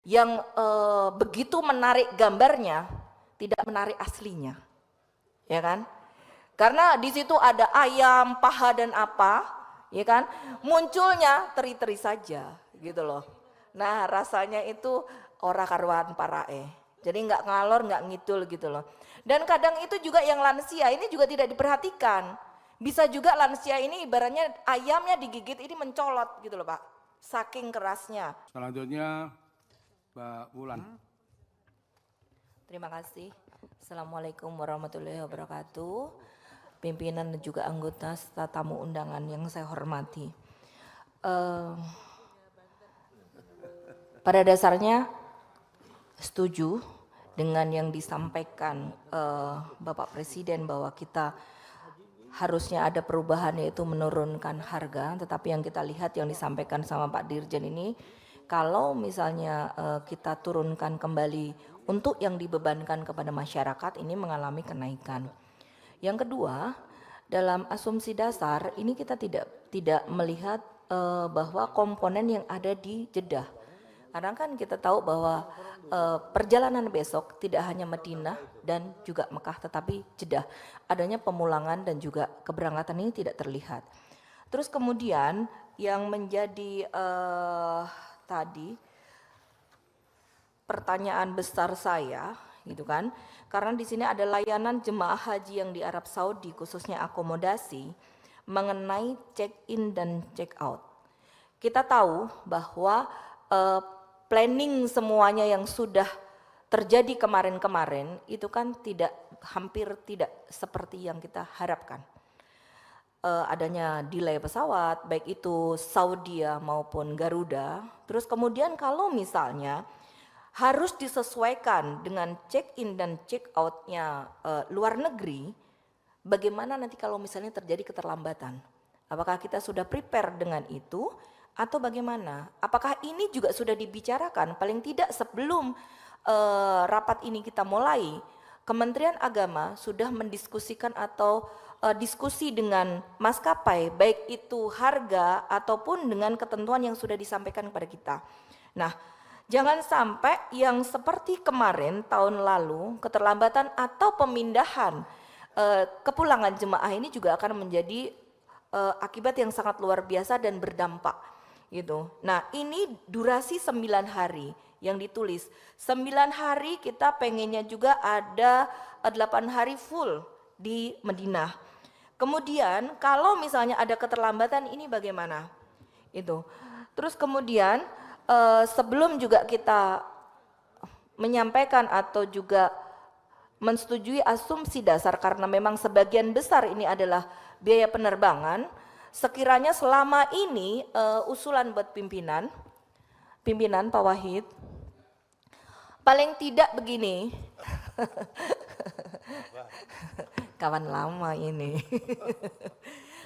yang begitu menarik gambarnya, tidak menarik aslinya, ya kan? Karena di situ ada ayam, paha dan apa, ya kan? Munculnya teri-teri saja, gitu loh. Nah rasanya itu ora karuan parae. Jadi nggak ngalor, nggak ngidul gitu loh. Dan kadang itu juga yang lansia ini juga tidak diperhatikan. Bisa juga lansia ini ibaratnya ayamnya digigit ini mencolot gitu loh Pak. Saking kerasnya. Selanjutnya Mbak Wulan. Terima kasih. Assalamualaikum warahmatullahi wabarakatuh. Pimpinan dan juga anggota serta tamu undangan yang saya hormati. Pada dasarnya setuju dengan yang disampaikan Bapak Presiden bahwa kita harusnya ada perubahan yaitu menurunkan harga, tetapi yang kita lihat yang disampaikan sama Pak Dirjen ini, kalau misalnya kita turunkan kembali untuk yang dibebankan kepada masyarakat ini mengalami kenaikan. Yang kedua, dalam asumsi dasar ini kita tidak melihat bahwa komponen yang ada di Jeddah. Karena kan kita tahu bahwa perjalanan besok tidak hanya Madinah dan juga Mekah tetapi Jeddah. Adanya pemulangan dan juga keberangkatan ini tidak terlihat. Terus kemudian yang menjadi tadi pertanyaan besar saya gitu kan. Karena di sini ada layanan jemaah haji yang di Arab Saudi khususnya akomodasi mengenai check-in dan check-out. Kita tahu bahwa planning semuanya yang sudah terjadi kemarin-kemarin itu kan hampir tidak seperti yang kita harapkan. Adanya delay pesawat baik itu Saudi maupun Garuda. Terus kemudian kalau misalnya harus disesuaikan dengan check-in dan check-outnya luar negeri, bagaimana nanti kalau misalnya terjadi keterlambatan? Apakah kita sudah prepare dengan itu? Atau bagaimana? Apakah ini juga sudah dibicarakan paling tidak sebelum rapat ini kita mulai? Kementerian Agama sudah mendiskusikan atau diskusi dengan maskapai baik itu harga ataupun dengan ketentuan yang sudah disampaikan kepada kita. Nah, jangan sampai yang seperti kemarin tahun lalu keterlambatan atau pemindahan kepulangan jemaah ini juga akan menjadi akibat yang sangat luar biasa dan berdampak. Gitu. Nah ini durasi 9 hari yang ditulis. 9 hari kita pengennya juga ada 8 hari full di Madinah. Kemudian kalau misalnya ada keterlambatan ini bagaimana? Itu. Terus kemudian sebelum juga kita menyampaikan atau juga mensetujui asumsi dasar karena memang sebagian besar ini adalah biaya penerbangan. Sekiranya selama ini usulan buat pimpinan Pak Wahid, paling tidak begini, kawan lama ini,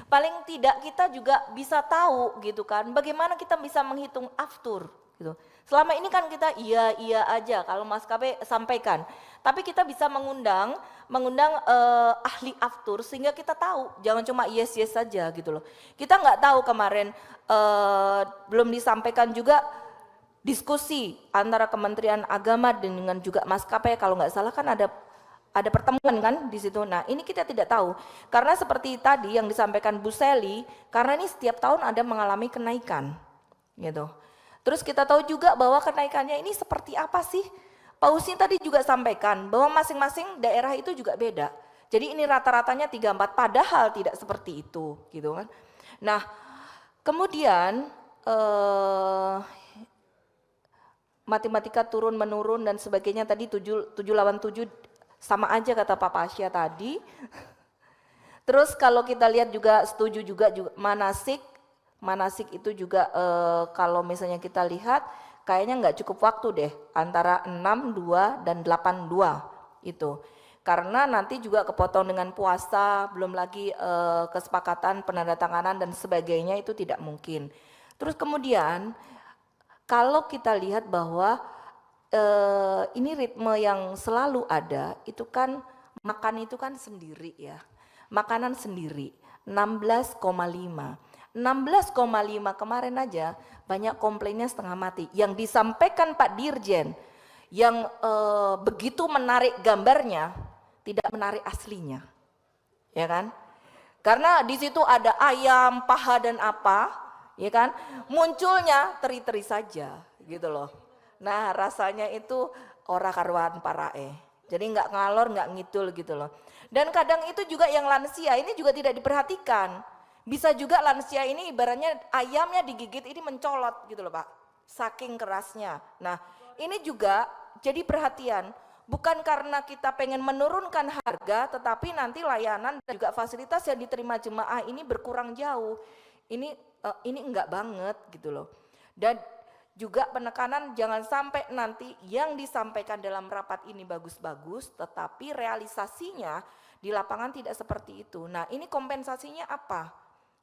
paling tidak kita juga bisa tahu gitu kan, bagaimana kita bisa menghitung aftur gitu. Selama ini kan kita iya aja kalau maskapai sampaikan, tapi kita bisa mengundang ahli aftur sehingga kita tahu, jangan cuma yes saja gitu loh. Kita nggak tahu kemarin belum disampaikan juga diskusi antara Kementerian Agama dengan juga maskapai, kalau nggak salah kan ada pertemuan kan di situ. Nah ini kita tidak tahu karena seperti tadi yang disampaikan Bu Seli, karena ini setiap tahun ada mengalami kenaikan gitu. Terus kita tahu juga bahwa kenaikannya ini seperti apa sih? Pak Husni tadi juga sampaikan bahwa masing-masing daerah itu juga beda. Jadi ini rata-ratanya 34 padahal tidak seperti itu gitu kan. Nah kemudian matematika turun menurun dan sebagainya tadi 7 lawan 7 sama aja kata Pak Pasya tadi. Terus kalau kita lihat juga setuju juga manasik itu juga kalau misalnya kita lihat kayaknya nggak cukup waktu deh antara 6-2 dan 8-2 itu. Karena nanti juga kepotong dengan puasa, belum lagi kesepakatan penandatanganan dan sebagainya itu tidak mungkin. Terus kemudian kalau kita lihat bahwa ini ritme yang selalu ada itu kan makan itu kan sendiri ya. Makanan sendiri 16,5. 16,5 kemarin aja banyak komplainnya setengah mati. Yang disampaikan Pak Dirjen yang begitu menarik gambarnya tidak menarik aslinya, ya kan? Karena di situ ada ayam, paha dan apa, ya kan? Munculnya teri-teri saja, gitu loh. Nah rasanya itu ora karuan parae. Jadi nggak ngalor, nggak ngidul gitu loh. Dan kadang itu juga yang lansia ini juga tidak diperhatikan. Bisa juga lansia ini ibaratnya ayamnya digigit ini mencolot gitu loh Pak. Saking kerasnya. Nah ini juga jadi perhatian. Bukan karena kita pengen menurunkan harga tetapi nanti layanan dan juga fasilitas yang diterima jemaah ini berkurang jauh. Ini enggak banget gitu loh. Dan juga penekanan jangan sampai nanti yang disampaikan dalam rapat ini bagus-bagus tetapi realisasinya di lapangan tidak seperti itu. Nah ini kompensasinya apa?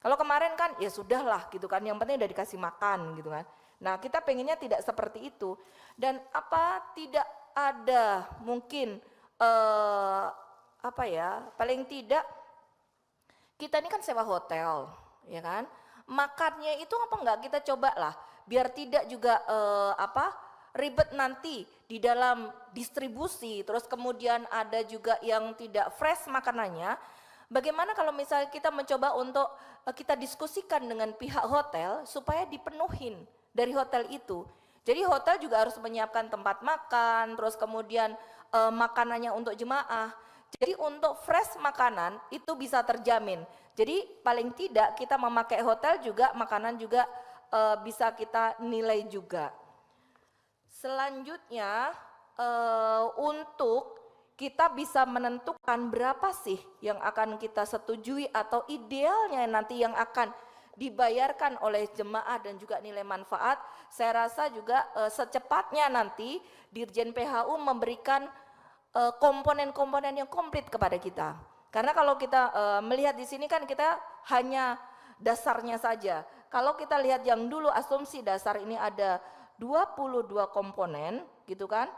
Kalau kemarin kan ya sudahlah gitu kan, yang penting udah dikasih makan gitu kan. Nah kita pengennya tidak seperti itu. Dan apa tidak ada mungkin apa ya, paling tidak kita ini kan sewa hotel ya kan. Makannya itu apa enggak kita coba lah biar tidak juga ribet nanti di dalam distribusi, terus kemudian ada juga yang tidak fresh makanannya. Bagaimana kalau misalnya kita mencoba untuk kita diskusikan dengan pihak hotel supaya dipenuhin dari hotel itu. Jadi hotel juga harus menyiapkan tempat makan, terus kemudian makanannya untuk jemaah. Jadi untuk fresh makanan itu bisa terjamin. Jadi paling tidak kita memakai hotel juga makanan juga bisa kita nilai juga. Selanjutnya untuk kita bisa menentukan berapa sih yang akan kita setujui atau idealnya nanti yang akan dibayarkan oleh jemaah dan juga nilai manfaat. Saya rasa juga secepatnya nanti Dirjen PHU memberikan komponen-komponen yang komplit kepada kita. Karena kalau kita melihat di sini kan kita hanya dasarnya saja. Kalau kita lihat yang dulu asumsi dasar ini ada 22 komponen gitu kan.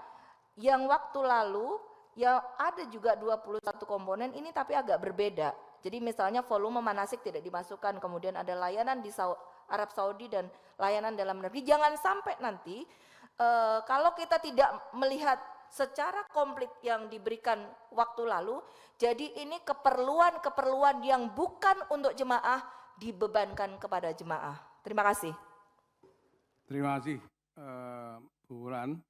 Yang waktu lalu ya ada juga 21 komponen ini tapi agak berbeda. Jadi misalnya volume manasik tidak dimasukkan, kemudian ada layanan di Arab Saudi dan layanan dalam negeri. Jangan sampai nanti kalau kita tidak melihat secara komplit yang diberikan waktu lalu, jadi ini keperluan-keperluan yang bukan untuk jemaah dibebankan kepada jemaah. Terima kasih. Terima kasih Bu Wulan.